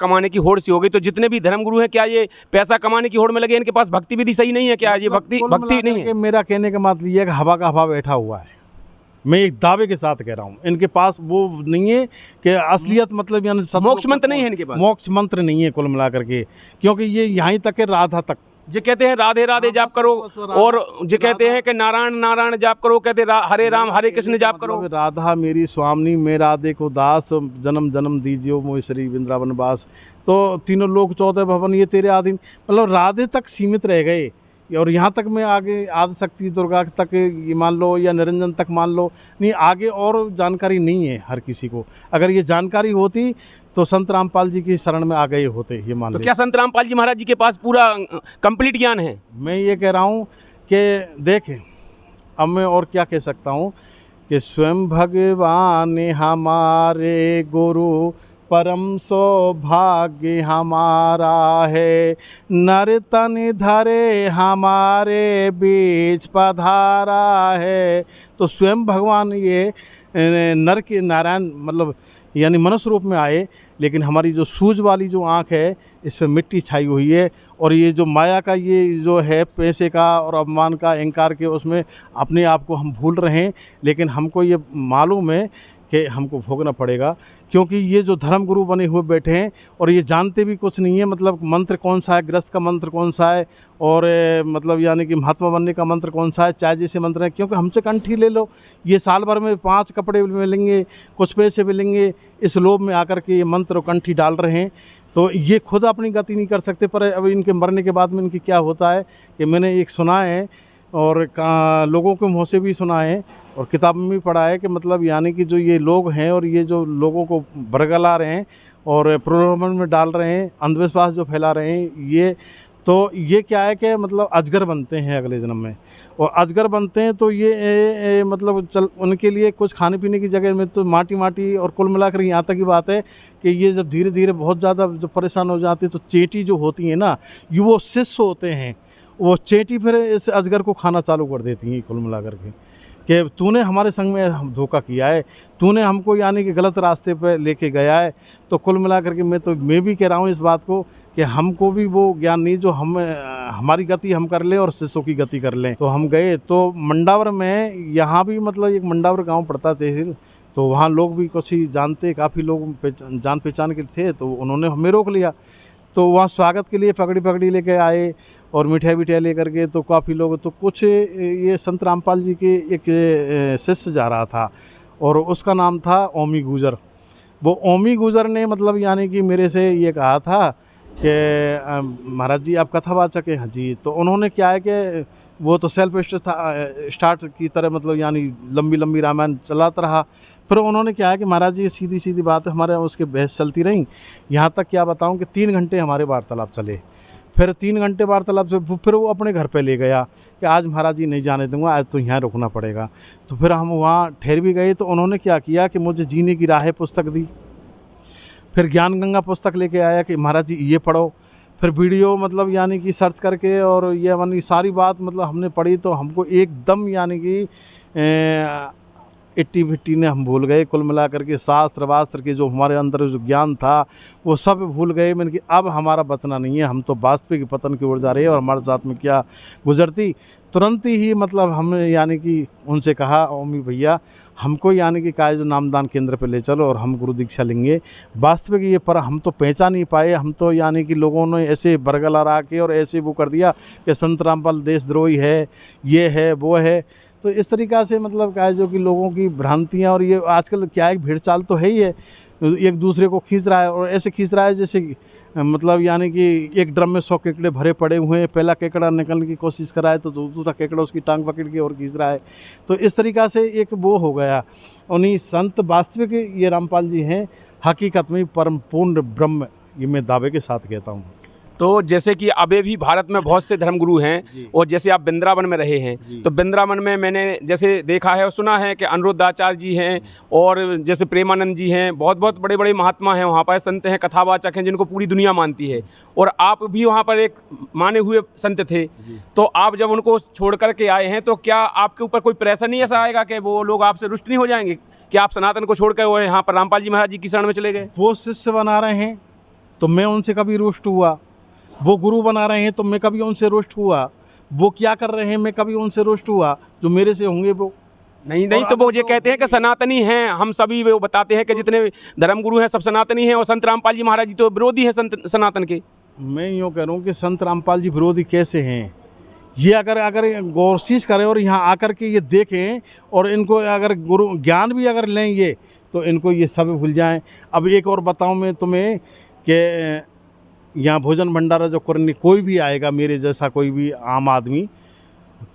कमाने की होड़ सी हो गई। तो जितने भी धर्मगुरु हैं, क्या ये पैसा कमाने की होड़ में लगे? इनके पास भक्ति विधि सही नहीं है क्या? ये भक्ति नहीं है? मेरा कहने का मतलब ये है कि हवा का हवा बैठा हुआ है। मैं एक दावे के साथ कह रहा हूँ, इनके पास वो नहीं है कि असलियत, मतलब यानी मोक्ष मंत्र नहीं है इनके पास। मोक्ष मंत्र नहीं है कुल मिलाकर के, क्योंकि ये यहाँ तक है, राधा तक जो कहते हैं राधे राधे जाप करो, और जो कहते हैं कि नारायण नारायण जाप करो, कहते हरे राम हरे कृष्ण जाप करो। राधा मेरी स्वामिनी, मैं राधे को दास, जन्म जन्म दीजियो मोहि श्री वृंदावन वास। तो तीनों लोग 14 भवन ये तेरे आधीन, मतलब राधे तक सीमित रह गए। और यहाँ तक मैं आगे आदिशक्ति दुर्गा तक ये मान लो, या निरंजन तक मान लो, नहीं आगे और जानकारी नहीं है हर किसी को। अगर ये जानकारी होती तो संत रामपाल जी की शरण में आ गए होते, ये मान लो। तो क्या संत रामपाल जी महाराज जी के पास पूरा कंप्लीट ज्ञान है? मैं ये कह रहा हूँ कि देखें, अब मैं और क्या कह सकता हूँ कि स्वयं भगवान हमारे गुरु, परम सौभाग्य हमारा है, नर तन धरे हमारे बीच पधारा है। तो स्वयं भगवान ये नर के नारायण, मतलब यानी मनुष्य रूप में आए, लेकिन हमारी जो सूझ वाली जो आँख है, इस पर मिट्टी छाई हुई है। और ये जो माया का ये जो है, पैसे का और अपमान का, अहंकार के, उसमें अपने आप को हम भूल रहे हैं। लेकिन हमको ये मालूम है कि हमको भोगना पड़ेगा, क्योंकि ये जो धर्म गुरु बने हुए बैठे हैं और ये जानते भी कुछ नहीं है, मतलब मंत्र कौन सा है, गृहस्थ का मंत्र कौन सा है, और मतलब यानी कि महात्मा बनने का मंत्र कौन सा है, चाहे जैसे मंत्र है। क्योंकि हमसे कंठी ले लो, ये साल भर में 5 कपड़े मिलेंगे, कुछ पैसे मिलेंगे, इस लोभ में आकर के ये मंत्र और कंठी डाल रहे हैं। तो ये खुद अपनी गति नहीं कर सकते। पर अब इनके मरने के बाद में इनकी क्या होता है कि मैंने एक सुना है, और लोगों के मुँह से भी सुना है, और किताब में भी पढ़ा है कि मतलब यानी कि जो ये लोग हैं और ये जो लोगों को बरगला रहे हैं और प्रलोभन में डाल रहे हैं, अंधविश्वास जो फैला रहे हैं, ये क्या है कि मतलब अजगर बनते हैं अगले जन्म में। और अजगर बनते हैं तो ये मतलब उनके लिए कुछ खाने पीने की जगह में तो माटी। और कुल मिलाकर यहाँ तक की बात है कि ये जब धीरे धीरे बहुत ज़्यादा जब परेशान हो जाते हैं, तो चेटी जो होती है ना, ये वो शिष्य होते हैं, वो चेटी फिर इस अजगर को खाना चालू कर देती हैं कुल मिलाकर के, कि तूने हमारे संग में धोखा किया है, तूने हमको यानी कि गलत रास्ते पे लेके गया है। तो कुल मिलाकर के मैं भी कह रहा हूँ इस बात को कि हमको भी वो ज्ञान नहीं जो हमारी गति हम कर लें और शिष्यों की गति कर लें। तो हम गए तो मंडावर में, यहाँ भी मतलब एक मंडावर गांव पड़ता तहसील, तो वहाँ लोग भी कुछ ही जानते, काफ़ी लोग जान पहचान के थे, तो उन्होंने हमें रोक लिया। तो वहाँ स्वागत के लिए पगड़ी लेके आए और मिठाई लेकर के, तो काफ़ी लोग, तो कुछ ये संत रामपाल जी के एक शिष्य जा रहा था, और उसका नाम था ओमी गुजर। वो ओमी गुजर ने मतलब यानी कि मेरे से ये कहा था कि महाराज जी आप कथावाचक हैं? हाँ जी। तो उन्होंने क्या है कि वो तो सेल्फ स्टार्ट की तरह मतलब यानी लंबी रामायण चलाता रहा। फिर उन्होंने क्या है कि महाराज जी सीधी बात है, हमारे उसके बहस चलती रही, यहाँ तक क्या बताऊँ कि 3 घंटे हमारे वार्तालाप चले। फिर 3 घंटे वार्तालाप से फिर वो अपने घर पे ले गया कि आज महाराज जी नहीं जाने दूंगा, आज तो यहाँ रुकना पड़ेगा। तो फिर हम वहाँ ठहर भी गए। तो उन्होंने क्या किया कि मुझे जीने की राह पुस्तक दी, फिर ज्ञान गंगा पुस्तक लेके आया कि महाराज जी ये पढ़ो। फिर वीडियो मतलब यानी कि सर्च करके और ये यानी सारी बात मतलब हमने पढ़ी, तो हमको एकदम यानी कि 80-50 ने हम भूल गए। कुल मिलाकर के शास्त्र वास्त्र के जो हमारे अंदर जो ज्ञान था वो सब भूल गए। मैंने कि अब हमारा बचना नहीं है, हम तो वास्तविक पतन की ओर जा रहे हैं। और हमारे साथ में क्या गुजरती, तुरंत ही मतलब हमने यानी कि उनसे कहा, ओमी भैया हमको यानी कि काय जो नामदान केंद्र पे ले चलो और हम गुरु दीक्षा लेंगे। वास्तविक ये पर हम तो पहचान नहीं पाए, हम तो यानी कि लोगों ने ऐसे बरगला रहा के और ऐसे वो कर दिया कि संत रामपाल देशद्रोही है, ये है वो है। तो इस तरीक़ा से मतलब क्या है जो कि लोगों की भ्रांतियाँ, और ये आजकल क्या है भीड़ चाल तो है ही है, एक दूसरे को खींच रहा है। और ऐसे खींच रहा है जैसे मतलब यानी कि एक ड्रम में 100 केकड़े भरे पड़े हुए हैं, पहला केकड़ा निकलने की कोशिश कराए तो दूसरा केकड़ा उसकी टांग पकड़ के और खींच रहा है। तो इस तरीक़ा से एक वो हो गया। उन्हीं संत वास्तविक ये रामपाल जी हैं, हकीकत में परम पूर्ण ब्रह्म, ये मैं दावे के साथ कहता हूँ। तो जैसे कि अभी भी भारत में बहुत से धर्मगुरु हैं, और जैसे आप वृंदावन में रहे हैं, तो वृंदावन में मैंने जैसे देखा है और सुना है कि अनिरुद्धाचार्य जी हैं, और जैसे प्रेमानंद जी हैं, बहुत बड़े बड़े महात्मा हैं वहाँ पर, संत हैं, कथावाचक हैं, जिनको पूरी दुनिया मानती है। और आप भी वहाँ पर एक माने हुए संत थे। तो आप जब उनको छोड़ करके आए हैं, तो क्या आपके ऊपर कोई प्रेशर नहीं ऐसा आएगा कि वो लोग आपसे रुष्ट नहीं हो जाएंगे कि आप सनातन को छोड़ कर यहाँ पर रामपाल जी महाराज जी की शरण में चले गए? वो शिष्य बना रहे हैं तो मैं उनसे कभी रुष्ट हुआ? वो गुरु बना रहे हैं तो मैं कभी उनसे रुष्ट हुआ? वो क्या कर रहे हैं मैं कभी उनसे रुष्ट हुआ? जो मेरे से होंगे वो। नहीं नहीं, और तो वो अगर ये जो कहते हैं कि सनातनी हैं हम सभी, वो बताते हैं कि जितने धर्मगुरु हैं सब सनातनी हैं, और संत रामपाल जी महाराज जी तो विरोधी हैं संत सनातन के। मैं यूँ कह रहा हूँ कि संत रामपाल जी विरोधी कैसे हैं? ये अगर अगर कोशिश करें और यहाँ आकर के ये देखें और इनको अगर गुरु ज्ञान भी अगर लें ये, तो इनको ये सब भूल जाएं। अब एक और बताऊं मैं तुम्हें कि यहाँ भोजन भंडारा जो करने कोई भी आएगा, मेरे जैसा कोई भी आम आदमी,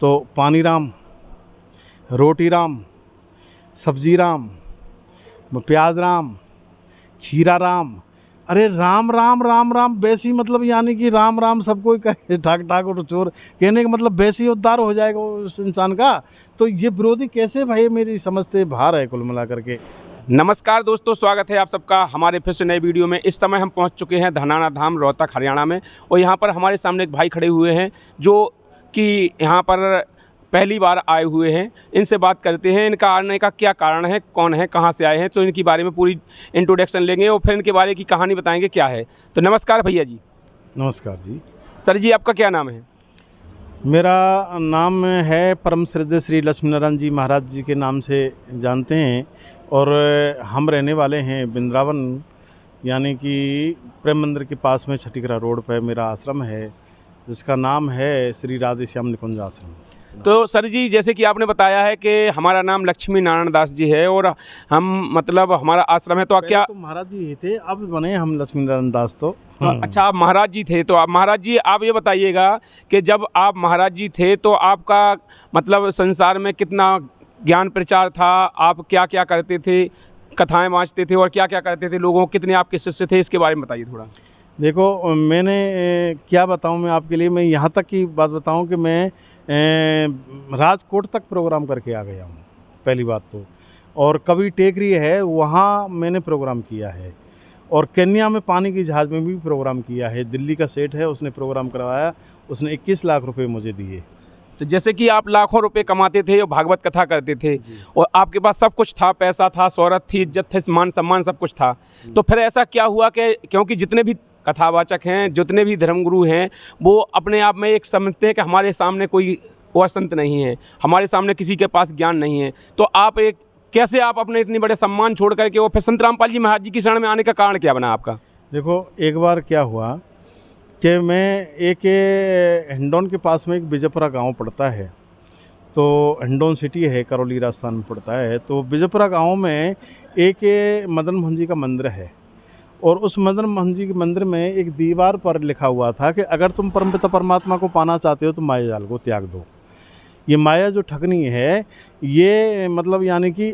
तो पानी राम, रोटी राम, सब्जी राम, प्याज राम, खीरा राम, अरे राम राम राम राम वैसी, मतलब यानी कि राम राम सबको ही कहे, ठाक ठाक और चोर, कहने का मतलब वैसे ही उद्धार हो जाएगा उस इंसान का। तो ये विरोधी कैसे भाई, मेरी समझ से बाहर है कुल मिला करके। नमस्कार दोस्तों, स्वागत है आप सबका हमारे फिर से नए वीडियो में। इस समय हम पहुंच चुके हैं धनाना धाम, रोहतक, हरियाणा में, और यहाँ पर हमारे सामने एक भाई खड़े हुए हैं जो कि यहाँ पर पहली बार आए हुए हैं। इनसे बात करते हैं, इनका आने का क्या कारण है, कौन है, कहाँ से आए हैं, तो इनके बारे में पूरी इंट्रोडक्शन लेंगे और फिर इनके बारे की कहानी बताएंगे क्या है। तो नमस्कार भैया जी। नमस्कार जी। सर जी, आपका क्या नाम है? मेरा नाम है परम श्रद्धेय श्री लक्ष्मी नारायण जी महाराज जी के नाम से जानते हैं, और हम रहने वाले हैं वृंदावन, यानी कि प्रेम मंदिर के पास में छठीकरा रोड पर मेरा आश्रम है, जिसका नाम है श्री राधे श्याम निकुंज आश्रम। तो सर जी, जैसे कि आपने बताया है कि हमारा नाम लक्ष्मी नारायण दास जी है और हम मतलब हमारा आश्रम है, तो क्या तो महाराज जी ही थे, अब बने हम लक्ष्मी नारायण दास। तो अच्छा, आप महाराज जी थे। तो आप महाराज जी, आप ये बताइएगा कि जब आप महाराज जी थे तो आपका मतलब संसार में कितना ज्ञान प्रचार था, आप क्या क्या करते थे, कथाएं वाँचते थे और क्या क्या करते थे, लोगों कितने आपके शिष्य थे, इसके बारे में बताइए थोड़ा। देखो, मैंने क्या बताऊं मैं आपके लिए, मैं यहाँ तक की बात बताऊं कि मैं राजकोट तक प्रोग्राम करके आ गया हूँ पहली बात तो, और कभी टेकरी है वहाँ मैंने प्रोग्राम किया है, और केन्या में पानी की जहाज़ में भी प्रोग्राम किया है। दिल्ली का सेठ है, उसने प्रोग्राम करवाया, उसने 21 लाख रुपए मुझे दिए। तो जैसे कि आप लाखों रुपए कमाते थे और भागवत कथा करते थे और आपके पास सब कुछ था, पैसा था, शोहरत थी, इज्जत थी, मान सम्मान सब कुछ था, तो फिर ऐसा क्या हुआ कि क्योंकि जितने भी कथावाचक हैं, जितने भी धर्मगुरु हैं, वो अपने आप में एक समझते हैं कि हमारे सामने कोई और संत नहीं है, हमारे सामने किसी के पास ज्ञान नहीं है, तो आप एक कैसे आप अपने इतने बड़े सम्मान छोड़ करके वो फिर संत रामपाल जी महाराज जी की शरण में आने का कारण क्या बना आपका? देखो, एक बार क्या हुआ कि मैं एक हिंडौन के पास में एक विजयपुरा गांव पड़ता है, तो हिंडौन सिटी है, करौली राजस्थान में पड़ता है। तो विजयपुरा गांव में एक मदन मोहन जी का मंदिर है, और उस मदन मोहन जी के मंदिर में एक दीवार पर लिखा हुआ था कि अगर तुम परमपिता परमात्मा को पाना चाहते हो तो माया जाल को त्याग दो। ये माया जो ठगनी है, ये मतलब यानी कि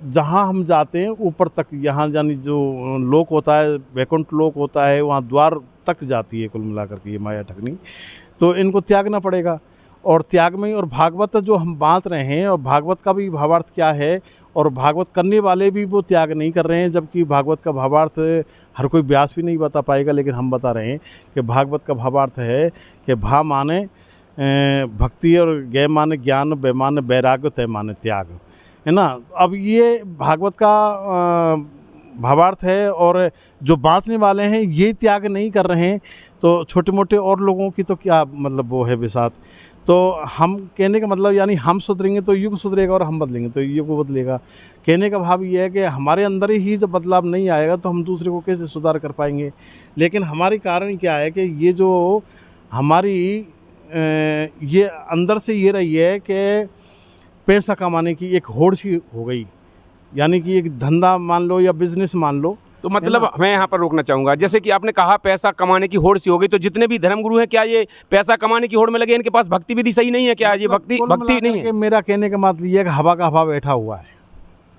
जहाँ हम जाते हैं ऊपर तक, यहाँ यानी जो लोक होता है, वैकुंठ लोक होता है, वहाँ द्वार तक जाती है कुल मिलाकर के ये माया ठगनी। तो इनको त्यागना पड़ेगा, और त्याग में ही, और भागवत जो हम बांट रहे हैं, और भागवत का भी भावार्थ क्या है, और भागवत करने वाले भी वो त्याग नहीं कर रहे हैं, जबकि भागवत का भावार्थ हर कोई व्यास भी नहीं बता पाएगा, लेकिन हम बता रहे हैं कि भागवत का भावार्थ है कि भा माने भक्ति, और गे माने ज्ञान, बे माने वैराग्य, तय माने त्याग, है ना। अब ये भागवत का भावार्थ है, और जो बांटने वाले हैं ये त्याग नहीं कर रहे हैं, तो छोटे मोटे और लोगों की तो क्या मतलब वो है बिसात। तो हम कहने का मतलब यानी हम सुधरेंगे तो युग सुधरेगा, और हम बदलेंगे तो युग बदलेगा। कहने का भाव ये है कि हमारे अंदर ही जब बदलाव नहीं आएगा तो हम दूसरे को कैसे सुधार कर पाएंगे। लेकिन हमारी कारण क्या है कि ये जो हमारी ये अंदर से ये रही है कि पैसा कमाने की एक होड़ सी हो गई, यानी कि एक धंधा मान लो या बिजनेस मान लो। तो मतलब मैं यहाँ पर रोकना चाहूँगा, जैसे कि आपने कहा पैसा कमाने की होड़ सी हो गई, तो जितने भी धर्मगुरु हैं क्या ये पैसा कमाने की होड़ में लगे, इनके पास भक्ति विधि सही नहीं है क्या? ये भक्ति नहीं है? मेरा कहने का मतलब ये है कि हवा का हवा बैठा हुआ है,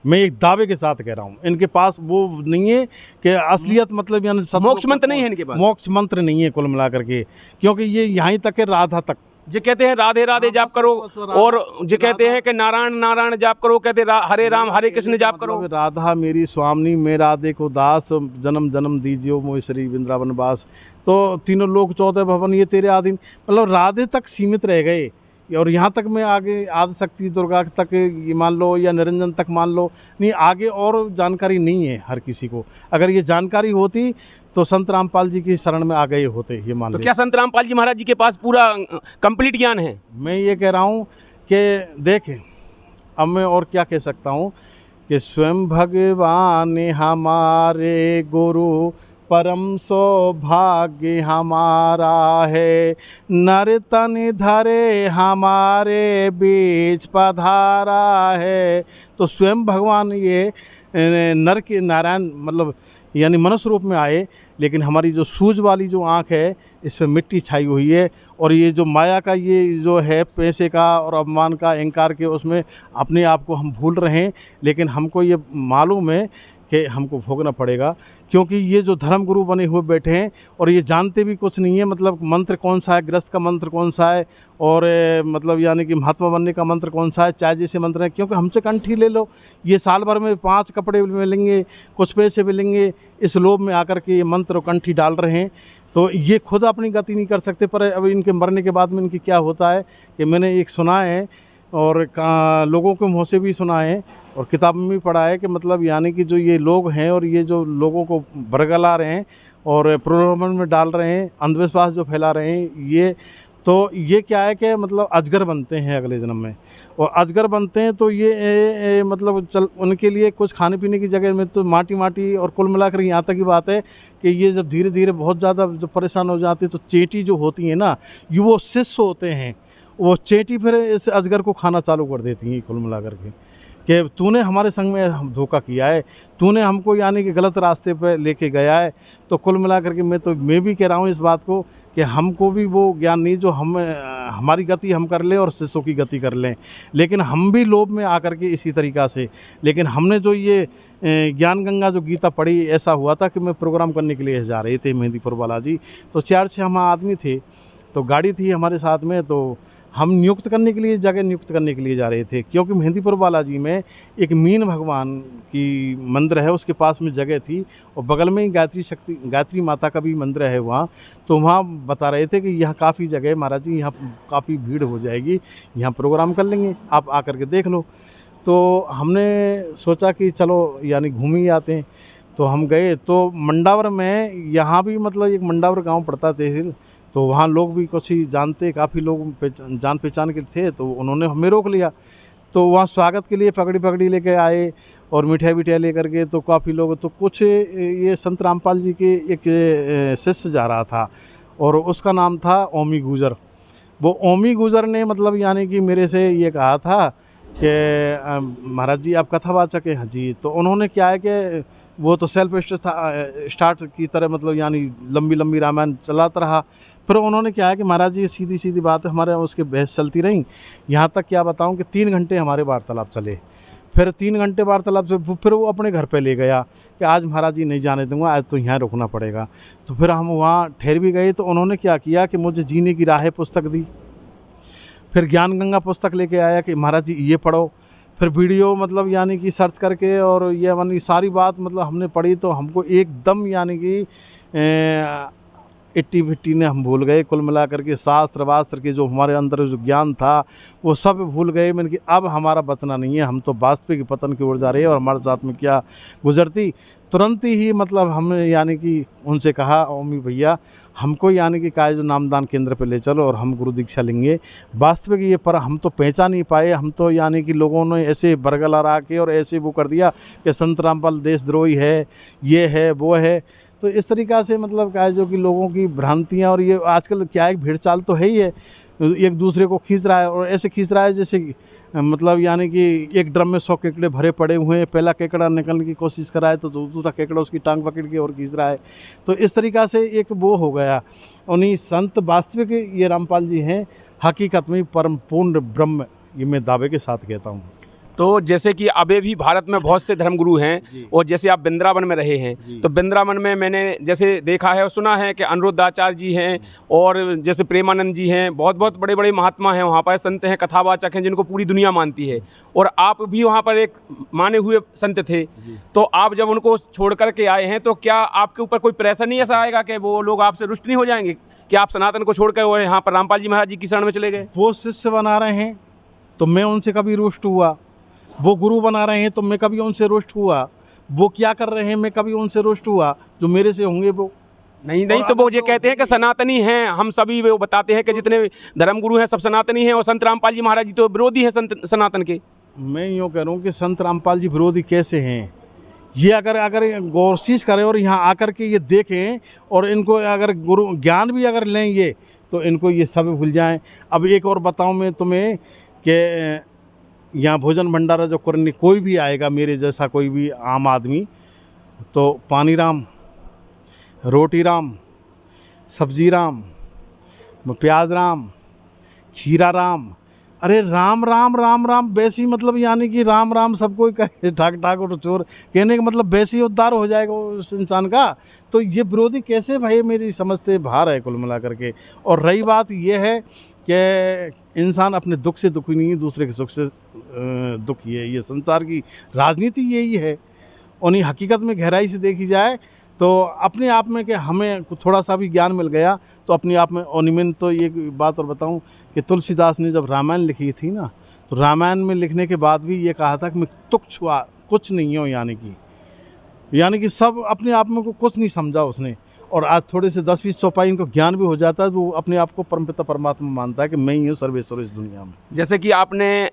मैं एक दावे के साथ कह रहा हूँ। इनके पास वो नहीं है कि असलियत, मतलब यानी मोक्ष मंत्र नहीं है इनके पास, मोक्ष मंत्र नहीं है कुल मिलाकर के, क्योंकि ये यहाँ तक है राधा तक जो कहते हैं राधे राधे जाप करो, और जो कहते हैं कि नारायण नारायण जाप करो, कहते हरे राम हरे कृष्ण जाप करो। राधा मेरी स्वामी, मैं राधे को दास, जन्म जन्म दीजियो मोह श्री वृंदावन वास। तो तीनों लोक 14 भवन ये तेरे आधीन, मतलब राधे तक सीमित रह गए। और यहाँ तक मैं आगे आदिशक्ति दुर्गा तक ये मान लो या निरंजन तक मान लो, नहीं आगे और जानकारी नहीं है हर किसी को। अगर ये जानकारी होती तो संत रामपाल जी की शरण में आ गए होते, ये मान तो लो। क्या संत रामपाल जी महाराज जी के पास पूरा कंप्लीट ज्ञान है? मैं ये कह रहा हूँ कि देखें, अब मैं और क्या कह सकता हूँ कि स्वयं भगवान हमारे गुरु, परम सौभाग्य हमारा है, नर तन धरे हमारे बीच पधारा है। तो स्वयं भगवान ये नर के नारायण मतलब यानी मनुष्य रूप में आए, लेकिन हमारी जो सूझ वाली जो आँख है इस पर मिट्टी छाई हुई है, और ये जो माया का ये जो है पैसे का और अपमान का अहंकार के उसमें अपने आप को हम भूल रहे हैं। लेकिन हमको ये मालूम है कि हमको भोगना पड़ेगा, क्योंकि ये जो धर्म गुरु बने हुए बैठे हैं और ये जानते भी कुछ नहीं है, मतलब मंत्र कौन सा है, गृहस्थ का मंत्र कौन सा है, और मतलब यानी कि महात्मा बनने का मंत्र कौन सा है, चाहे जैसे मंत्र है। क्योंकि हमसे कंठी ले लो, ये साल भर में 5 कपड़े मिलेंगे, कुछ पैसे मिलेंगे, इस लोभ में आकर के ये मंत्र और कंठी डाल रहे हैं। तो ये खुद अपनी गति नहीं कर सकते। पर अब इनके मरने के बाद में इनकी क्या होता है कि मैंने एक सुना है और लोगों के मुँह से भी सुना है और किताब में भी पढ़ा है कि मतलब यानी कि जो ये लोग हैं और ये जो लोगों को बरगला रहे हैं और प्रलोभन में डाल रहे हैं, अंधविश्वास जो फैला रहे हैं, ये क्या है कि मतलब अजगर बनते हैं अगले जन्म में। और अजगर बनते हैं तो ये मतलब उनके लिए कुछ खाने पीने की जगह में तो माटी और कुल मिलाकर यहाँ तक की बात है कि ये जब धीरे धीरे बहुत ज़्यादा जब परेशान हो जाते हैं तो चेंटी जो होती है ना, ये वो शिष्य होते हैं, वो चेंटी फिर इस अजगर को खाना चालू कर देती हैं कुल मिलाकर के कि तूने हमारे संग में धोखा किया है, तूने हमको यानी कि गलत रास्ते पे लेके गया है। तो कुल मिलाकर के मैं भी कह रहा हूँ इस बात को कि हमको भी वो ज्ञान नहीं जो हमारी गति हम कर लें और शिष्यों की गति कर लें, लेकिन हम भी लोभ में आकर के इसी तरीक़ा से। लेकिन हमने जो ये ज्ञान गंगा जो गीता पढ़ी, ऐसा हुआ था कि मैं प्रोग्राम करने के लिए जा रहे थे मेहंदीपुर बालाजी, तो 4-6 हम आदमी थे, तो गाड़ी थी हमारे साथ में, तो हम जगह नियुक्त करने के लिए जा रहे थे। क्योंकि मेहंदीपुर बालाजी में एक मीन भगवान की मंदिर है, उसके पास में जगह थी और बगल में ही गायत्री माता का भी मंदिर है वहाँ। तो वहाँ बता रहे थे कि यहाँ काफ़ी जगह है महाराज जी, यहाँ काफ़ी भीड़ हो जाएगी, यहाँ प्रोग्राम कर लेंगे, आप आकर के देख लो। तो हमने सोचा कि चलो यानी घूम ही आते हैं। तो हम गए तो मंडावर में, यहाँ भी मतलब एक मंडावर गाँव पड़ता तहसील, तो वहाँ लोग भी कुछ ही जानते, काफ़ी लोग जान पहचान के थे, तो उन्होंने हमें रोक लिया। तो वहाँ स्वागत के लिए पगड़ी लेके आए और मिठाई लेकर के, तो काफ़ी लोग, तो कुछ ये संत रामपाल जी के एक शिष्य जा रहा था और उसका नाम था ओमी गुजर। वो ओमी गुजर ने मतलब यानी कि मेरे से ये कहा था कि महाराज जी आप कथावाचक हैं? हाँ जी। तो उन्होंने क्या है कि वो तो सेल्फ स्टार्ट की तरह मतलब यानी लंबी रामायण चलाता रहा। फिर उन्होंने क्या है कि महाराज जी सीधी बात है, हमारे उसके बहस चलती रही, यहाँ तक क्या बताऊँ कि 3 घंटे हमारे वार्तालाप चले। फिर 3 घंटे वार्तालाप से फिर वो अपने घर पे ले गया कि आज महाराज जी नहीं जाने दूंगा, आज तो यहाँ रुकना पड़ेगा। तो फिर हम वहाँ ठहर भी गए। तो उन्होंने क्या किया कि मुझे जीने की राहें पुस्तक दी, फिर ज्ञान गंगा पुस्तक लेके आया कि महाराज जी ये पढ़ो। फिर वीडियो मतलब यानी कि सर्च करके और ये यानी सारी बात मतलब हमने पढ़ी, तो हमको एकदम यानी कि 80-50 ने हम भूल गए। कुल मिलाकर के शास्त्र वास्त्र के जो हमारे अंदर जो ज्ञान था वो सब भूल गए। मैंने कि अब हमारा बचना नहीं है, हम तो वास्तविक पतन की ओर जा रहे हैं और हमारे साथ में क्या गुजरती। तुरंत ही मतलब हमने यानी कि उनसे कहा, ओमी भैया हमको यानी कि जो नामदान केंद्र पे ले चलो और हम गुरु दीक्षा लेंगे। वास्तविक ये पर हम तो पहचान नहीं पाए, हम तो यानी कि लोगों ने ऐसे बरगला रहा के और ऐसे वो कर दिया कि संत रामपाल देशद्रोही है, ये है वो है। तो इस तरीक़ा से मतलब क्या है जो कि लोगों की भ्रांतियाँ, और ये आजकल क्या है भीड़ चाल तो है ही है, एक दूसरे को खींच रहा है और ऐसे खींच रहा है जैसे मतलब यानी कि एक ड्रम में 100 केकड़े भरे पड़े हुए हैं, पहला केकड़ा निकलने की कोशिश कर रहा है तो दूसरा केकड़ा उसकी टांग पकड़ के और खींच रहा है। तो इस तरीक़ा से एक वो हो गया। उन्हीं संत वास्तविक ये रामपाल जी हैं, हकीकत में परम पूर्ण ब्रह्म, ये मैं दावे के साथ कहता हूँ। तो जैसे कि अभी भी भारत में बहुत से धर्मगुरु हैं, और जैसे आप वृंदावन में रहे हैं, तो वृंदावन में मैंने जैसे देखा है और सुना है कि अनिरुद्धाचार्य जी हैं और जैसे प्रेमानंद जी हैं, बहुत बड़े बड़े महात्मा हैं वहाँ पर, संत हैं, कथावाचक हैं, जिनको पूरी दुनिया मानती है। और आप भी वहाँ पर एक माने हुए संत थे। तो आप जब उनको छोड़ कर के आए हैं तो क्या आपके ऊपर कोई प्रेशर नहीं ऐसा आएगा कि वो लोग आपसे रुष्ट नहीं हो जाएंगे कि आप सनातन को छोड़कर और यहाँ पर रामपाल जी महाराज जी की शरण में चले गए? वो शिष्य बना रहे हैं तो मैं उनसे कभी रुष्ट हुआ, वो गुरु बना रहे हैं तो मैं कभी उनसे रुष्ट हुआ, वो क्या कर रहे हैं मैं कभी उनसे रुष्ट हुआ, जो मेरे से होंगे वो नहीं तो वो ये कहते हैं कि सनातनी हैं हम सभी, वो बताते हैं कि जितने धर्मगुरु हैं सब सनातनी हैं और संत रामपाल जी महाराज जी तो विरोधी हैं सनातन के। मैं यूँ कह रहा हूँ कि संत रामपाल जी विरोधी कैसे हैं, ये अगर गौरशीश करें और यहाँ आकर के ये देखें और इनको अगर गुरु ज्ञान भी अगर लें ये, तो इनको ये सब भूल जाएं। अब एक और बताऊं मैं तुम्हें कि यहाँ भोजन भंडारा जो करने कोई भी आएगा मेरे जैसा कोई भी आम आदमी, तो पानी राम, रोटी राम, सब्जी राम, प्याज राम, खीरा राम, अरे राम राम राम राम वैसी मतलब यानी कि राम राम सबको कहे ठाक ठाक और चोर कहने का मतलब वैसे ही उद्धार हो जाएगा उस इंसान का। तो ये विरोधी कैसे भाई मेरी समझ से बाहर है कुल मिला करके। और रही बात ये है कि इंसान अपने दुख से दुखी नहीं, दूसरे के सुख से दुखी है। ये संसार की राजनीति यही है। उन्हीं हकीकत में गहराई से देखी जाए तो अपने आप में कि हमें थोड़ा सा भी ज्ञान मिल गया तो अपने आप में। और मैं तो ये बात और बताऊं कि तुलसीदास ने जब रामायण लिखी थी ना, तो रामायण में लिखने के बाद भी ये कहा था कि मैं तुच्छ कुछ नहीं हूँ, यानी कि सब अपने आप में को कुछ नहीं समझा उसने। और आज थोड़े से 10-20 चौपाई इनको ज्ञान भी हो जाता है तो वो अपने आप को परमपिता परमात्मा मानता है कि मैं ही हूँ सर्वेश्वर इस दुनिया में। जैसे कि आपने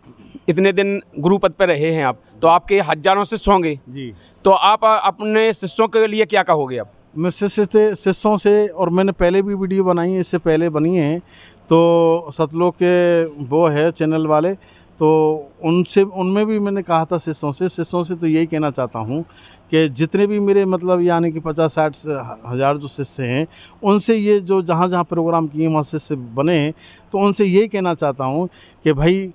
इतने दिन गुरु पद पर रहे हैं आप, तो आपके हजारों शिष्य होंगे जी, तो आप अपने शिष्यों के लिए क्या कहोगे? आप मैं शिष्यों से और मैंने पहले भी वीडियो बनाई है, इससे पहले बनी है, तो सतलोक के वो है चैनल वाले, तो उनमें भी मैंने कहा था शिष्यों से तो यही कहना चाहता हूँ कि जितने भी मेरे मतलब यानी कि 50-60 हज़ार जो शिष्य हैं, उनसे ये जो जहाँ प्रोग्राम किए वहाँ शिष्य बने हैं, तो उनसे यही कहना चाहता हूँ कि भाई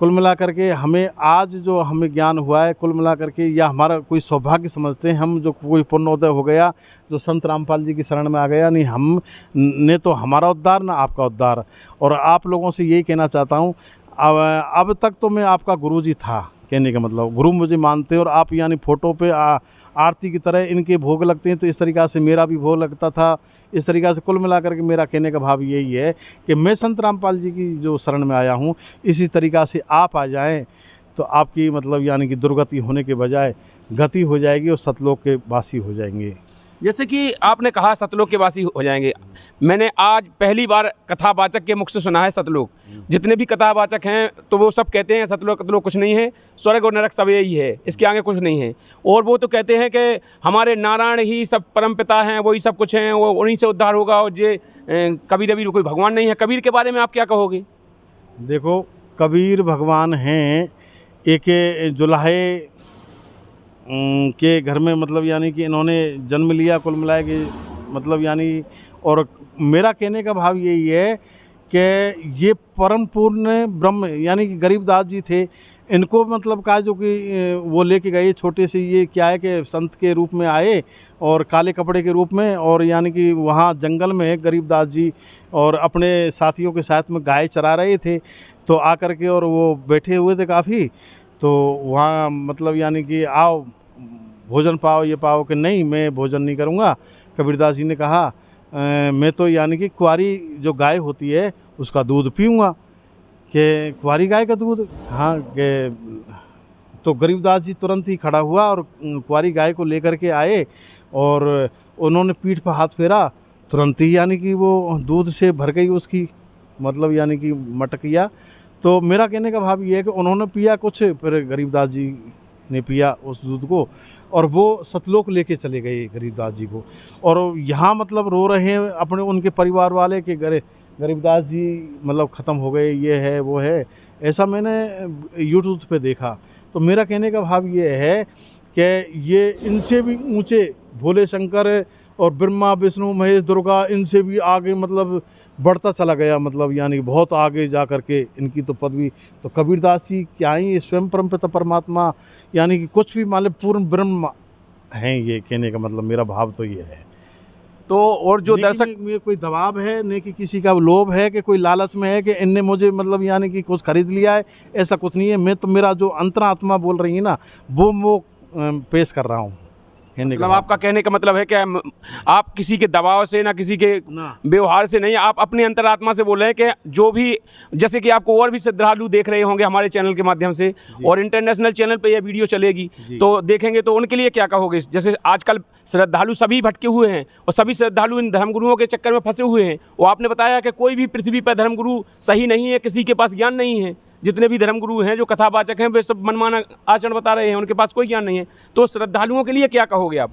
कुल मिला करके हमें आज जो हमें ज्ञान हुआ है, कुल मिला करके या हमारा कोई सौभाग्य समझते हैं हम, जो कोई पुण्योदय हो गया, जो संत रामपाल जी की शरण में आ गया, नहीं हम ने तो हमारा उद्धार ना आपका उद्धार। और आप लोगों से यही कहना चाहता हूँ, अब तक तो मैं आपका गुरु जी था, कहने का मतलब गुरु मुझे मानते और आप यानी फ़ोटो पे आरती की तरह इनके भोग लगते हैं, तो इस तरीक़ा से मेरा भी भोग लगता था। इस तरीक़ा से कुल मिलाकर के मेरा कहने का भाव यही है कि मैं संत रामपाल जी की जो शरण में आया हूँ, इसी तरीक़ा से आप आ जाएं तो आपकी मतलब यानी कि दुर्गति होने के बजाय गति हो जाएगी और सतलोक के वासी हो जाएंगे। जैसे कि आपने कहा सतलोक के वासी हो जाएंगे, मैंने आज पहली बार कथावाचक के मुख से सुना है सतलोक। जितने भी कथावाचक हैं तो वो सब कहते हैं सतलोक कुछ नहीं है, स्वर्ग और नरक सब यही है, इसके आगे कुछ नहीं है। और वो तो कहते हैं कि हमारे नारायण ही सब परमपिता हैं, वही सब कुछ हैं, वो उन्हीं से उद्धार होगा, और ये कबीर कोई भगवान नहीं है। कबीर के बारे में आप क्या कहोगे? देखो, कबीर भगवान हैं, एक जुलाहे के घर में मतलब यानी कि इन्होंने जन्म लिया कुल मिलाए कि मतलब यानी। और मेरा कहने का भाव यही है कि ये परम पूर्ण ब्रह्म यानी कि गरीबदास जी थे, इनको मतलब कहा जो कि वो लेके गए छोटे से, ये क्या है कि संत के रूप में आए और काले कपड़े के रूप में, और यानी कि वहाँ जंगल में गरीबदास जी और अपने साथियों के साथ में गाय चरा रहे थे, तो आकर के और वो बैठे हुए थे काफ़ी, तो वहाँ मतलब यानी कि आओ भोजन पाओ, ये पाओ, कि नहीं मैं भोजन नहीं करूँगा। कबीरदास जी ने कहा मैं तो यानी कि कुंवारी जो गाय होती है उसका दूध पीऊँगा। कि कुंवारी गाय का दूध? हाँ। के तो गरीबदास जी तुरंत ही खड़ा हुआ और कुंवारी गाय को लेकर के आए और उन्होंने पीठ पर हाथ फेरा, तुरंत ही यानी कि वो दूध से भर गई उसकी मतलब यानी कि मटकिया। तो मेरा कहने का भाव ये है कि उन्होंने पिया कुछ, फिर गरीबदास जी ने पिया उस दूध को और वो सतलोक लेके चले गए गरीबदास जी को। और यहाँ मतलब रो रहे हैं अपने उनके परिवार वाले कि गरीबदास जी मतलब ख़त्म हो गए, ये है वो है, ऐसा मैंने यूट्यूब पे देखा। तो मेरा कहने का भाव ये है कि ये इनसे भी ऊंचे भोले शंकर और ब्रह्मा विष्णु महेश दुर्गा, इनसे भी आगे मतलब बढ़ता चला गया, मतलब यानी बहुत आगे जा कर के इनकी तो पदवी। तो कबीरदास जी क्या ही स्वयं परमपिता परमात्मा यानी कि कुछ भी मतलब पूर्ण ब्रह्म हैं, ये कहने का मतलब मेरा भाव तो ये है। तो और जो दर्शक में कोई दबाव है नहीं कि किसी का लोभ है कि कोई लालच में है कि इनने मुझे मतलब यानी कि कुछ खरीद लिया है, ऐसा कुछ नहीं है। मैं तो मेरा जो अंतरात्मा बोल रही है ना वो पेश कर रहा हूँ। कहने मतलब आपका कहने का मतलब है कि आप किसी के दबाव से ना किसी के व्यवहार से नहीं, आप अपनी अंतरात्मा से बोल रहे हैं कि जो भी, जैसे कि आपको और भी श्रद्धालु देख रहे होंगे हमारे चैनल के माध्यम से और इंटरनेशनल चैनल पे यह वीडियो चलेगी तो देखेंगे, तो उनके लिए क्या कहोगे? जैसे आजकल श्रद्धालु सभी भटके हुए हैं और सभी श्रद्धालु इन धर्मगुरुओं के चक्कर में फंसे हुए हैं। वो आपने बताया कि कोई भी पृथ्वी पर धर्मगुरु सही नहीं है, किसी के पास ज्ञान नहीं है। जितने भी धर्मगुरु हैं जो कथावाचक हैं वे सब मनमाना आचरण बता रहे हैं, उनके पास कोई ज्ञान नहीं है। तो श्रद्धालुओं के लिए क्या कहोगे आप?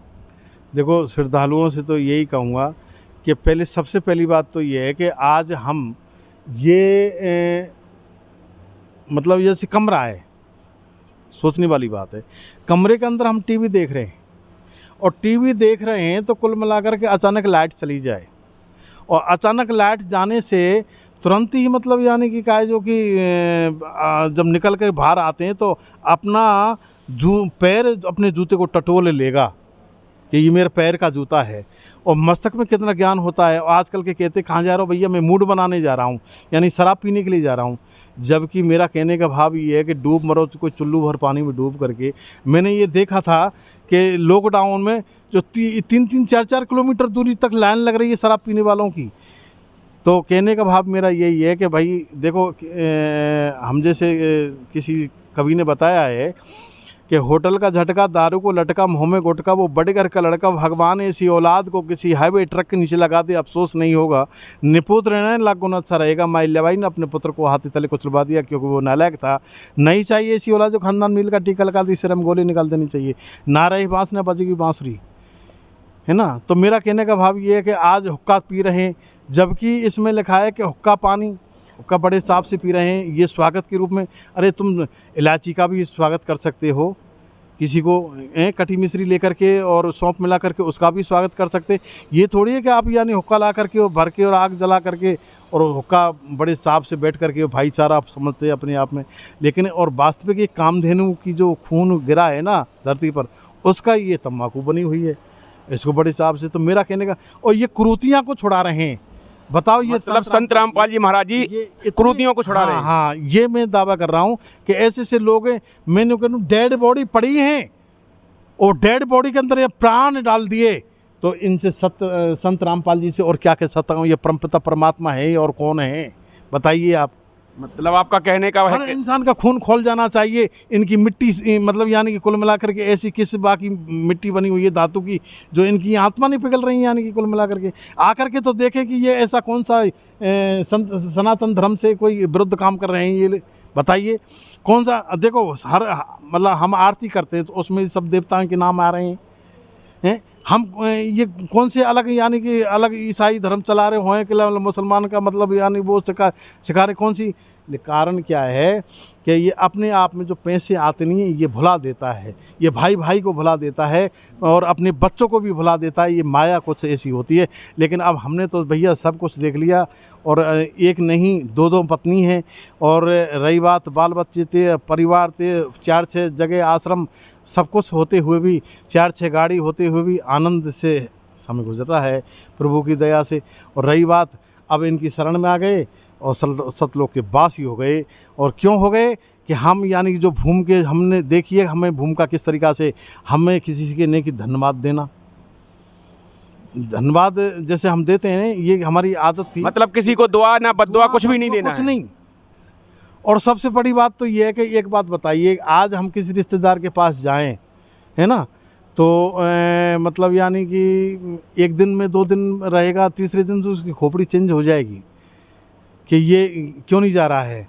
देखो, श्रद्धालुओं से तो यही कहूँगा कि पहले सबसे पहली बात तो ये है कि आज हम ये मतलब जैसे कमरा है, सोचने वाली बात है, कमरे के अंदर हम टीवी देख रहे हैं और टीवी देख रहे हैं तो कुल मिलाकर के अचानक लाइट चली जाए और अचानक लाइट जाने से तुरंत ही मतलब यानी कि क्या है जो कि जब निकल कर बाहर आते हैं तो अपना पैर अपने जूते को टटोल लेगा कि ये मेरे पैर का जूता है। और मस्तक में कितना ज्ञान होता है। और आजकल के कहते कहाँ जा रहा हूँ भैया, मैं मूड बनाने जा रहा हूँ, यानी शराब पीने के लिए जा रहा हूँ। जबकि मेरा कहने का भाव ये है कि डूब मरो कोई चुल्लू भर पानी में डूब करके। मैंने ये देखा था कि लॉकडाउन में जो 3-4 किलोमीटर दूरी तक लाइन लग रही है शराब पीने वालों की। तो कहने का भाव मेरा यही है कि भाई देखो, हम जैसे किसी कवि ने बताया है कि होटल का झटका, दारू को लटका, मुँह में गुटका, वो बड़े घर का लड़का, भगवान ऐसी औलाद को किसी हाईवे ट्रक के नीचे लगा दे अफसोस नहीं होगा। निपुत रहना लाख गुना अच्छा रहेगा। माई लवाई ने अपने पुत्र को हाथी तले कुचलवा दिया क्योंकि वो नालायक था। नहीं चाहिए ऐसी औलाद जो खानदान मिल का टीका लगा दी, सिर में गोली निकाल देनी चाहिए। ना रही बाँस ना बजेगी बाँसुरी, है ना। तो मेरा कहने का भाव ये है कि आज हुक्का पी रहे हैं, जबकि इसमें लिखा है कि हुक्का पानी, हुक्का बड़े हिसाब से पी रहे हैं, ये स्वागत के रूप में। अरे तुम इलायची का भी स्वागत कर सकते हो, किसी को कटी मिश्री लेकर के और सौंफ मिला करके उसका भी स्वागत कर सकते। ये थोड़ी है कि आप यानी हुक्का ला करके और भर के और आग जला करके और हुक्का बड़े हिसाब से बैठ करके भाईचारा आप समझते हैं अपने आप में। लेकिन और वास्तविक ये कामधेनु की जो खून गिरा है ना धरती पर, उसका ये तम्बाकू बनी हुई है इसको बड़े हिसाब से। तो मेरा कहने का, और ये कुरीतियाँ को छुड़ा रहे हैं। बताओ, ये मतलब संत रामपाल जी महाराज जी कुरीतियों को छुड़ा रहे हैं। हाँ, ये मैं दावा कर रहा हूँ कि ऐसे ऐसे लोग हैं। मैंने कहूँ डेड बॉडी पड़ी हैं और डेड बॉडी के अंदर ये प्राण डाल दिए। तो इनसे संत रामपाल जी से और क्या कह सकता हूँ, ये परमपिता परमात्मा है और कौन है बताइए आप। मतलब आपका कहने का हर इंसान का खून खोल जाना चाहिए। इनकी मिट्टी मतलब यानी कि कुल मिलाकर के ऐसी किस बाकी मिट्टी बनी हुई है धातु की जो इनकी आत्मा नहीं पिघल रही है, यानी कि कुल मिलाकर के आकर के तो देखें कि ये ऐसा कौन सा सनातन धर्म से कोई विरुद्ध काम कर रहे हैं, ये बताइए कौन सा। देखो हर मतलब हम आरती करते हैं तो उसमें सब देवताओं के नाम आ रहे हैं। हम ये कौन से अलग यानी कि अलग ईसाई धर्म चला रहे हों कि मुसलमान का मतलब यानी वो सिखा रहे कौन सी। कारण क्या है कि ये अपने आप में जो पैसे आते नहीं हैं ये भुला देता है, ये भाई भाई को भुला देता है और अपने बच्चों को भी भुला देता है। ये माया कुछ ऐसी होती है। लेकिन अब हमने तो भैया सब कुछ देख लिया और एक नहीं 2-2 पत्नी हैं और रही बात बाल बच्चे थे, परिवार थे, 4-6 जगह आश्रम, सब कुछ होते हुए भी 4-6 गाड़ी होते हुए भी आनंद से समय गुजर रहा है प्रभु की दया से। और रही बात अब इनकी शरण में आ गए और सतलोक के वास ही हो गए। और क्यों हो गए कि हम यानी जो भूम के हमने देखिए हमें भूम का किस तरीक़ा से हमें किसी के नहीं कि धन्यवाद देना, धन्यवाद जैसे हम देते हैं ये हमारी आदत थी। मतलब किसी को दुआ ना बद्दुआ कुछ भी नहीं देना, कुछ नहीं। और सबसे बड़ी बात तो ये है कि एक बात बताइए, आज हम किसी रिश्तेदार के पास जाएं, है ना, तो मतलब यानी कि 1 दिन में 2 दिन रहेगा, तीसरे दिन से उसकी खोपड़ी चेंज हो जाएगी कि ये क्यों नहीं जा रहा है।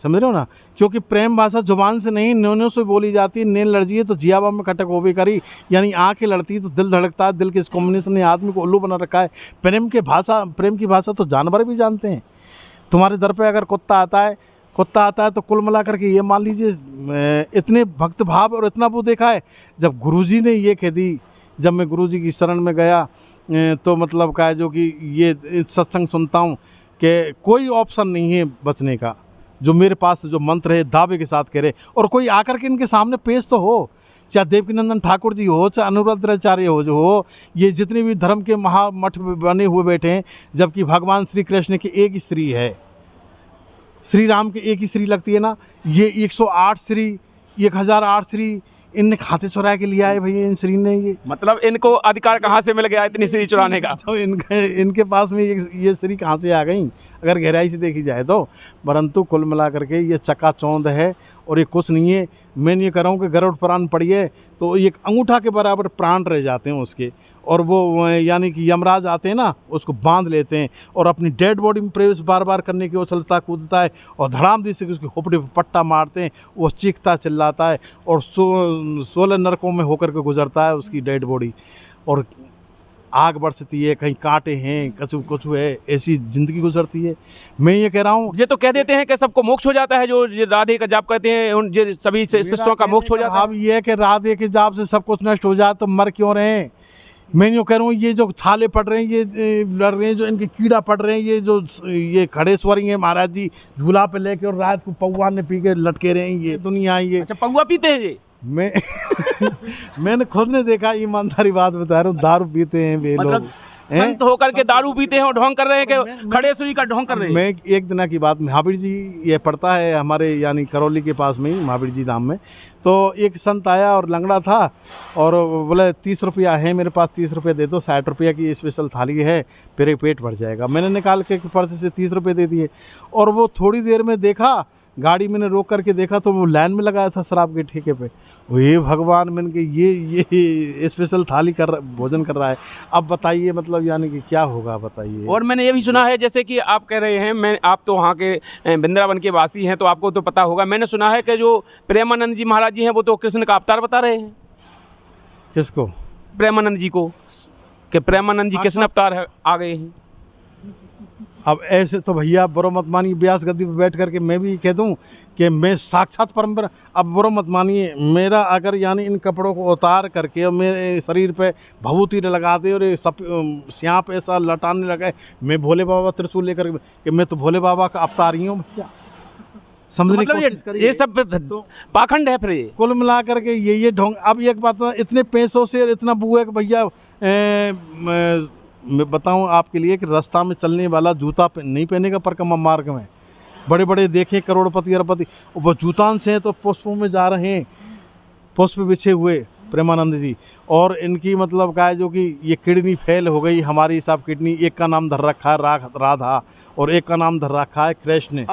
समझ रहे हो ना, क्योंकि प्रेम भाषा जुबान से नहीं न्योन्यों से बोली जाती है। नैन लड़जी है तो जियाबा में खटक होबे करी, यानी आँखें लड़ती है तो दिल धड़कता है। दिल के इस कम्युनिस्ट ने आदमी को उल्लू बना रखा है। प्रेम की भाषा तो जानवर भी जानते हैं। तुम्हारे दर पे अगर कुत्ता आता है तो कुल मिला करके ये मान लीजिए इतने भक्त भाव और इतना वो देखा है। जब गुरुजी ने ये कह दी, जब मैं गुरुजी की शरण में गया तो मतलब क्या है जो कि ये सत्संग सुनता हूँ कि कोई ऑप्शन नहीं है बचने का। जो मेरे पास जो मंत्र है दावे के साथ कह रहे, और कोई आकर के इनके सामने पेश तो हो, चाहे देवकीनंदन ठाकुर जी हो, चाहे अनुरुद्राचार्य हो, ये जितने भी धर्म के महामठ बने हुए बैठे हैं। जबकि भगवान श्री कृष्ण की एक ही स्त्री है, श्री राम की एक ही स्त्री लगती है ना। ये 108 श्री, 1008 श्री, इनने खाते चुरा के लिया है भैया इन श्री ने ये। मतलब इनको अधिकार कहाँ से मिल गया इतनी श्री चुराने का? तो इनके पास में ये श्री कहाँ से आ गई अगर गहराई से देखी जाए तो। परंतु कुल मिला करके ये चकाचौंध है और ये कुछ नहीं है। मैं ये कह रहा हूँ कि गरुड़ पुराण पढ़िए तो एक अंगूठा के बराबर प्राण रह जाते हैं उसके, और वो यानी कि यमराज आते हैं ना उसको बांध लेते हैं और अपनी डेड बॉडी में प्रवेश बार बार करने की उछलता कूदता है और धड़ाम दी से उसके खोपड़ी पर पट्टा मारते हैं, वो चीखता चिल्लाता है और 16 नरकों में होकर के गुजरता है उसकी डेड बॉडी, और आग बरसती है, कहीं कांटे हैं, कछु कछु है, ऐसी ज़िंदगी गुजरती है। मैं ये कह रहा हूँ ये तो कह देते हैं कि सबको मोक्ष हो जाता है, जो ये राधे का जाप करते हैं उन जो सभी शिष्यों का मोक्ष हो जाता है। अब ये है कि राधे के जाप से सब कुछ नष्ट हो जाए तो मर क्यों रहे हैं? मैं यूँ कह रहा हूँ ये जो छाले पड़ रहे हैं, ये लड़ रहे हैं, जो इनके कीड़ा पड़ रहे हैं, ये खड़ेश्वरी हैं महाराज जी झूला पे लेके और रात को पौवा ने पी के लटके रहे हैं, ये दुनिया ये। अच्छा, पौवा पीते हैं ये? मैंने खुद ने देखा, ईमानदारी बात बता रहा हूँ, दारू पीते हैं वे लोग। संत होकर के दारू पीते हैं और ढोंग कर रहे हैं कि खड़ेश्वरी का ढोंग कर रहे हैं। मैं एक दिन की बात, महावीर जी ये पड़ता है हमारे यानी करौली के पास में ही, महावीर जी धाम में। तो एक संत आया और लंगड़ा था और बोले 30 रुपया है मेरे पास, 30 रुपये दे दो, 60 रुपये की स्पेशल थाली है, मेरे पेट भर जाएगा। मैंने निकाल के पर्स से 30 रुपये दे दिए और वो थोड़ी देर में देखा, गाड़ी मैंने रोक करके देखा तो वो लाइन में लगाया था शराब के ठेके पे। ये भगवान, मैंने कि ये स्पेशल थाली भोजन कर रहा है। अब बताइए मतलब यानी कि क्या होगा बताइए। और मैंने ये भी सुना है, जैसे कि आप कह रहे हैं, आप तो वहाँ के वृंदावन के वासी हैं तो आपको तो पता होगा, मैंने सुना है कि जो प्रेमानंद जी महाराज जी हैं वो तो कृष्ण का अवतार बता रहे हैं। किसको? प्रेमानंद जी को, कि प्रेमानंद जी कृष्ण अवतार आ गए हैं। अब ऐसे तो भैया बुरा मत मानिए, व्यास गद्दी पर बैठ करके मैं भी कह दूं कि मैं साक्षात परंपरा। अब बुरा मत मानिए, मेरा अगर यानी इन कपड़ों को उतार करके और मेरे शरीर पे भभूति लगा दे और सांप ऐसा लटाने लगा, मैं भोले बाबा त्रिशूल लेकर कि मैं तो भोले बाबा का अवतार ही हूँ भैया, समझने की कोशिश करिए। ये सब तो पाखंड है फिर ये। कुल मिला करके ये ढोंग। अब एक बात, इतने पैसों से इतना बुआ कि भैया मैं बताऊं आपके लिए कि रास्ता में चलने वाला जूता नहीं पहनेगा परिक्रमा मार्ग में। बड़े बड़े देखे करोड़पति अरबपति, वो जूतान से हैं तो पुष्पों में जा रहे हैं, पुष्प बिछे हुए प्रेमानंद जी। और इनकी मतलब क्या है, जो कि ये किडनी फेल हो गई हमारी सब किडनी। एक का नाम धर रखा है राधा और एक का नाम धर रखा है कृष्ण,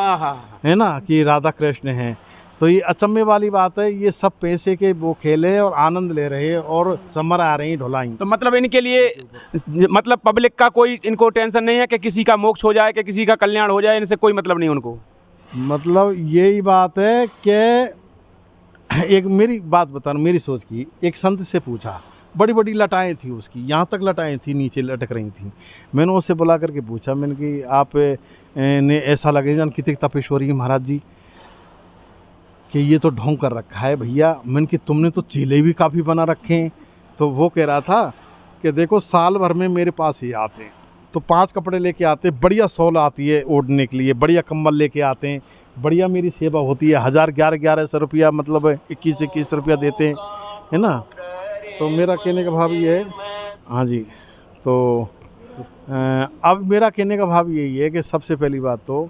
है ना, कि राधा कृष्ण हैं। तो ये अचंभे वाली बात है, ये सब पैसे के वो खेले और आनंद ले रहे हैं और समर आ रही ढोलाई। तो मतलब इनके लिए मतलब पब्लिक का कोई इनको टेंशन नहीं है कि किसी का मोक्ष हो जाए, कि किसी का कल्याण हो जाए, इनसे कोई मतलब नहीं उनको। मतलब यही बात है कि एक मेरी बात बता रहा हूँ, मेरी सोच की। एक संत से पूछा, बड़ी बड़ी लटाएँ थी उसकी, यहाँ तक लटाएँ थी, नीचे लटक रही थी। मैंने उससे बुला करके पूछा, मैंने कि आप ने ऐसा लगे जान कितनी तपेश्वरी महाराज जी कि ये तो ढोंग कर रखा है भैया। मैंने कि तुमने तो चेले भी काफ़ी बना रखे हैं। तो वो कह रहा था कि देखो साल भर में मेरे पास ही आते हैं तो 5 कपड़े लेके आते हैं, बढ़िया शॉल आती है ओढ़ने के लिए, बढ़िया कंबल लेके आते हैं, बढ़िया मेरी सेवा होती है, 1100 रुपया मतलब 21 रुपया देते हैं, है ना। तो मेरा कहने का भाव ये है, हाँ जी, तो अब मेरा कहने का भाव यही है कि सबसे पहली बात तो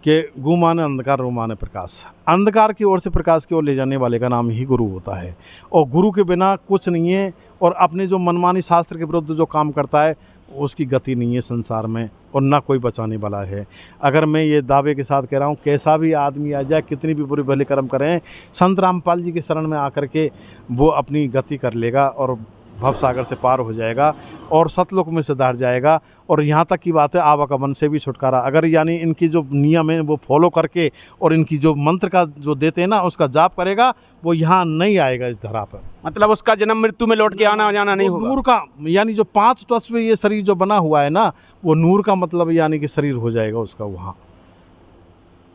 कि गु माने अंधकार, रो माने प्रकाश। अंधकार की ओर से प्रकाश की ओर ले जाने वाले का नाम ही गुरु होता है, और गुरु के बिना कुछ नहीं है। और अपने जो मनमानी शास्त्र के विरुद्ध जो काम करता है उसकी गति नहीं है संसार में, और ना कोई बचाने वाला है। अगर मैं ये दावे के साथ कह रहा हूँ, कैसा भी आदमी आ जाए, कितनी भी बुरी भले कर्म करें, संत रामपाल जी के शरण में आकर के वो अपनी गति कर लेगा और भवसागर से पार हो जाएगा और सतलोक में सुधार जाएगा। और यहाँ तक की बात है आवागमन से भी छुटकारा, अगर यानी इनकी जो नियम है वो फॉलो करके और इनकी जो मंत्र का जो देते हैं ना उसका जाप करेगा, वो यहाँ नहीं आएगा इस धरा पर। मतलब उसका जन्म मृत्यु में लौट के आना जाना नहीं होगा। नूर का यानी जो 5 तत्व ये शरीर जो बना हुआ है ना, वो नूर का मतलब यानी कि शरीर हो जाएगा उसका वहाँ।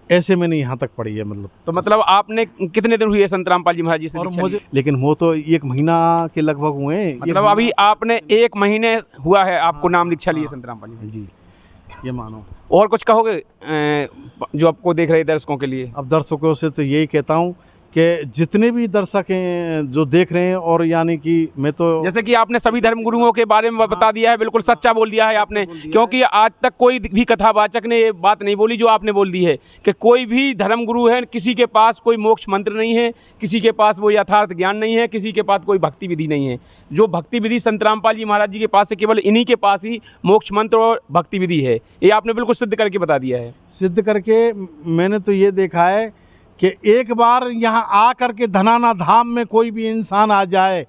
ऐसे मैंने यहाँ तक पढ़ी है मतलब। तो मतलब आपने कितने दिन हुए संत रामपाल जी महाराज जी से? और मुझे लेकिन वो तो 1 महीना के लगभग हुए। मतलब अभी आपने 1 महीने हुआ है आपको नाम दीक्षा लिए संत रामपाल जी, ये मानो। और कुछ कहोगे जो आपको देख रहे दर्शकों के लिए? अब दर्शकों से तो यही कहता हूँ कि जितने भी दर्शक हैं जो देख रहे हैं, और यानी कि मैं तो जैसे कि आपने सभी धर्मगुरुओं के बारे में बता दिया है, बिल्कुल सच्चा बोल दिया है आपने, क्योंकि आज तक कोई भी कथावाचक ने ये बात नहीं बोली जो आपने बोल दी है कि कोई भी धर्मगुरु है, किसी के पास कोई मोक्ष मंत्र नहीं है, किसी के पास वो यथार्थ ज्ञान नहीं है, किसी के पास कोई भक्ति विधि नहीं है। जो भक्ति विधि संत रामपाल जी महाराज जी के पास है, केवल इन्हीं के पास ही मोक्ष मंत्र और भक्ति विधि है। ये आपने बिल्कुल सिद्ध करके बता दिया है। सिद्ध करके मैंने तो ये देखा है कि एक बार यहाँ आ करके धनाना धाम में कोई भी इंसान आ जाए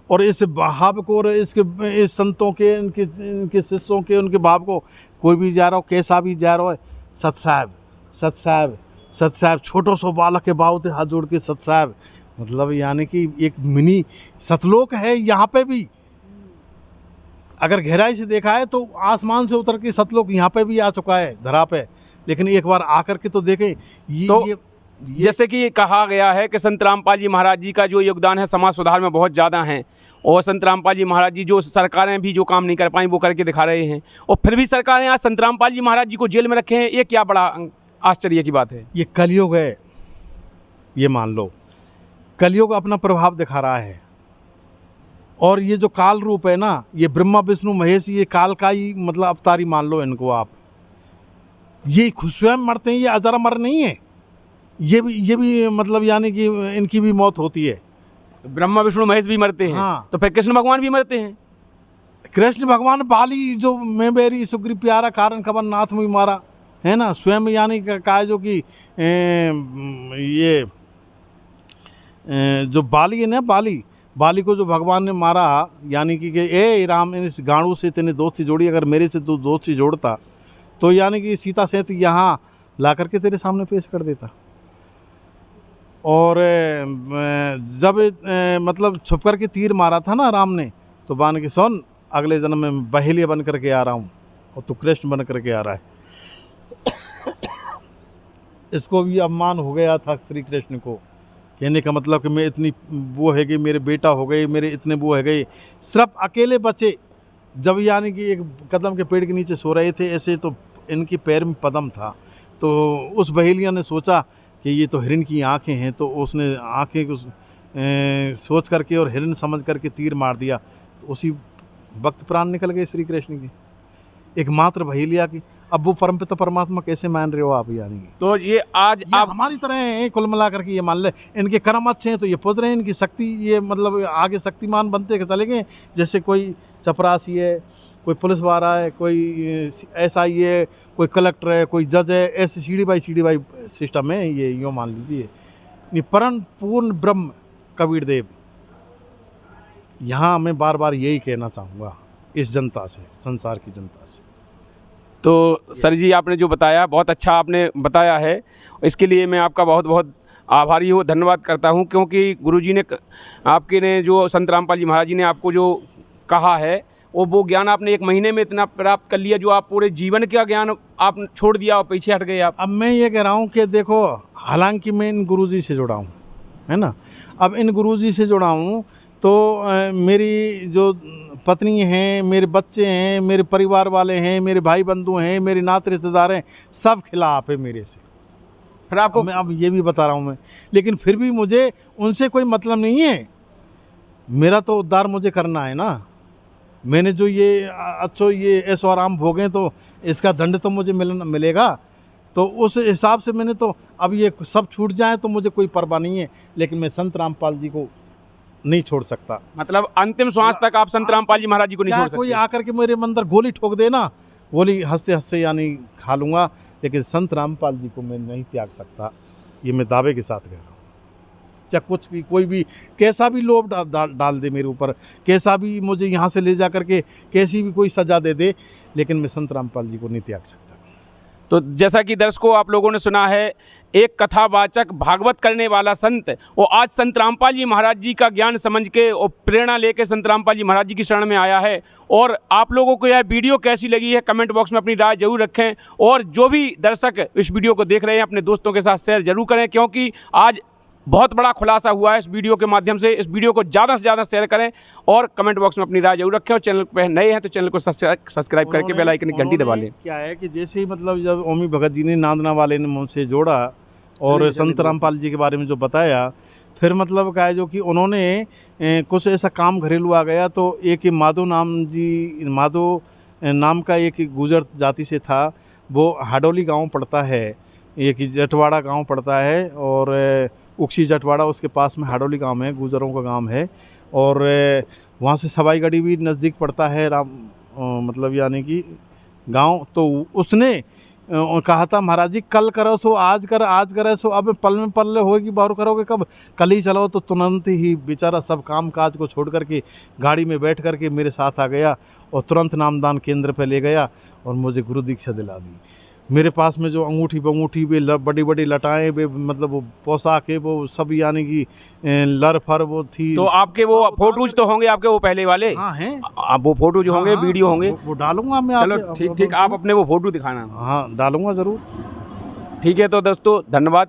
और इस भाव को और इस संतों के इनके शिष्यों के उनके भाव को कोई भी जा रहा हो, कैसा भी जा रहा हो, सत साहब सत साहब सत साहब, छोटो सो बालक के बाव थे हाथ जोड़ के सत साहब, मतलब यानी कि एक मिनी सतलोक है यहाँ पे भी। अगर गहराई से देखा है तो आसमान से उतर के सतलोक यहाँ पे भी आ चुका है धरा पे, लेकिन एक बार आकर के तो देखें। ये जैसे कि कहा गया है कि संत रामपाल जी महाराज जी का जो योगदान है समाज सुधार में बहुत ज़्यादा है, और संत रामपाल जी महाराज जी जो सरकारें भी जो काम नहीं कर पाई वो करके दिखा रहे हैं, और फिर भी सरकारें आज संत रामपाल जी महाराज जी को जेल में रखे हैं। ये क्या बड़ा आश्चर्य की बात है। ये कलयुग है, ये मान लो कलयुग अपना प्रभाव दिखा रहा है, और ये जो काल रूप है ना, ये ब्रह्मा विष्णु महेश, ये काल का ही मतलब अवतारी मान लो इनको आप। ये खुद स्वयं मरते हैं, ये अजर अमर नहीं है। ये भी मतलब यानी कि इनकी भी मौत होती है। ब्रह्मा विष्णु महेश भी मरते हैं। हाँ। तो फिर कृष्ण भगवान भी मरते हैं। कृष्ण भगवान बाली जो मैं बेरी सुग्री प्यारा कारण खबर नाथ में मारा है ना, स्वयं यानी कहा जो कि ये जो बाली है ना, बाली को जो भगवान ने मारा, यानी कि ए राम इस गाड़ू से तेने दोस्ती जोड़ी, अगर मेरे से तू दोस्ती जोड़ता तो यानी कि सीता सहित यहाँ ला करके तेरे सामने पेश कर देता। और जब मतलब छुप कर के तीर मारा था ना राम ने, तो बान के सुन अगले जन्म में बहेलिया बन करके आ रहा हूँ और तू कृष्ण बन करके आ रहा है। इसको भी अपमान हो गया था श्री कृष्ण को, कहने का मतलब कि मैं इतनी वो है गई, मेरे बेटा हो गए, मेरे इतने वो है गए, सिर्फ अकेले बचे। जब यानी कि एक कदम के पेड़ के नीचे सो रहे थे ऐसे, तो इनके पैर में पदम था, तो उस बहेलिया ने सोचा कि ये तो हिरण की आंखें हैं, तो उसने आंखें को सोच करके और हिरण समझ करके तीर मार दिया, तो उसी वक्त प्राण निकल गए श्री कृष्ण की, एकमात्र बहेलिया की। अब वो परमपिता परमात्मा कैसे मान रहे हो आप यानी? तो ये आज आप हमारी तरह हैं कुल मिला करके, ये मान ले इनके कर्म अच्छे हैं तो ये पुज रहे हैं, इनकी शक्ति ये मतलब आगे शक्तिमान बनते चले गए। जैसे कोई चपरासी है, कोई पुलिस वाला है, कोई SI है, कोई कलेक्टर है, कोई जज है, ऐसे सीढ़ी बाई सिस्टम है ये, यूँ मान लीजिए। परम पूर्ण ब्रह्म कबीर देव। यहाँ मैं बार बार यही कहना चाहूँगा इस जनता से, संसार की जनता से। तो सर जी आपने जो बताया बहुत अच्छा आपने बताया है, इसके लिए मैं आपका बहुत बहुत आभारी हूँ, धन्यवाद करता हूँ, क्योंकि गुरुजी ने आपके ने जो संत रामपाल जी महाराज जी ने आपको जो कहा है वो ज्ञान आपने 1 महीने में इतना प्राप्त कर लिया, जो आप पूरे जीवन का ज्ञान आप छोड़ दिया और पीछे हट गए आप। अब मैं ये कह रहा हूँ कि देखो, हालांकि मैं इन गुरुजी से जुड़ा हूँ, है ना, अब इन गुरुजी से जुड़ा हूँ तो मेरी जो पत्नी हैं, मेरे बच्चे हैं, मेरे परिवार वाले हैं, मेरे भाई बंधु हैं, मेरे नाते रिश्तेदार हैं, सब खिलाफ है मेरे से। फिर आपको मैं अब ये भी बता रहा हूँ मैं, लेकिन फिर भी मुझे उनसे कोई मतलब नहीं है। मेरा तो उद्धार मुझे करना है ना। मैंने जो ये अच्छो ये ऐसो आराम भोगे तो इसका दंड तो मुझे मिलेगा। तो उस हिसाब से मैंने तो अब ये सब छूट जाए तो मुझे कोई परवाह नहीं है, लेकिन मैं संत रामपाल जी को नहीं छोड़ सकता। मतलब अंतिम श्वास तक आप संत रामपाल जी महाराज जी को नहीं छोड़ सकते। कोई आकर के मेरे अंदर गोली ठोक देना, गोली हंसते हंसते यानी खा लूँगा, लेकिन संत रामपाल जी को मैं नहीं त्याग सकता। ये मैं दावे के साथ कह रहा हूँ। चाहे कुछ भी कोई भी कैसा भी लोभ डाल दे मेरे ऊपर, कैसा भी मुझे यहाँ से ले जा करके कैसी भी कोई सज़ा दे दे, लेकिन मैं संत रामपाल जी को नहीं त्याग सकता। तो जैसा कि दर्शकों आप लोगों ने सुना है, एक कथावाचक भागवत करने वाला संत, वो आज संत रामपाल जी महाराज जी का ज्ञान समझ के और प्रेरणा लेके संत रामपाल जी महाराज जी की शरण में आया है। और आप लोगों को यह वीडियो कैसी लगी है कमेंट बॉक्स में अपनी राय जरूर रखें, और जो भी दर्शक इस वीडियो को देख रहे हैं अपने दोस्तों के साथ शेयर जरूर करें, क्योंकि आज बहुत बड़ा खुलासा हुआ है इस वीडियो के माध्यम से। इस वीडियो को ज़्यादा से ज़्यादा शेयर करें और कमेंट बॉक्स में अपनी राय जरूर रखें, और चैनल पर नए हैं तो चैनल को सब्सक्राइब करके बेल आइकन की घंटी दबा लें। क्या है कि जैसे ही मतलब जब ओमी भगत जी ने नांदना वाले ने मुझसे जोड़ा, और चलिए, संत चलिए, रामपाल जी के बारे में जो बताया, फिर मतलब क्या है जो कि उन्होंने कुछ ऐसा काम घरेलू आ गया, तो एक ही माधो नाम का एक गुजर जाति से था, वो हाडोली गांव पड़ता है, एक ही जटवाड़ा गांव पड़ता है, और उक्सी जटवाड़ा उसके पास में हाडोली गांव है, गुजरों का गांव है। और वहाँ से सवाईगढ़ी भी नज़दीक पड़ता है, मतलब यानी कि गांव। तो उसने कहा था, महाराज जी कल करो सो आज कर, आज करे सो अब, पल में पल होगी, बाहर करोगे कब, कल ही चलो। तो तुरंत ही बेचारा सब काम काज को छोड़ करके गाड़ी में बैठ करके मेरे साथ आ गया और तुरंत नामदान केंद्र पे ले गया और मुझे गुरु दीक्षा दिला दी। मेरे पास में जो अंगूठी वे बड़ी बड़ी लटाएं, वे मतलब वो पोशाक है, वो सब यानी कि लर फर वो थी। तो आपके वो फोटोज तो होंगे आपके वो पहले वाले? हाँ हैं। आप वो फोटो जो होंगे, हाँ, वीडियो होंगे, वो डालूंगा मैं। चलो ठीक ठीक, आप अपने वो फोटो दिखाना। हाँ डालूंगा ज़रूर। ठीक है, तो दोस्तों धन्यवाद।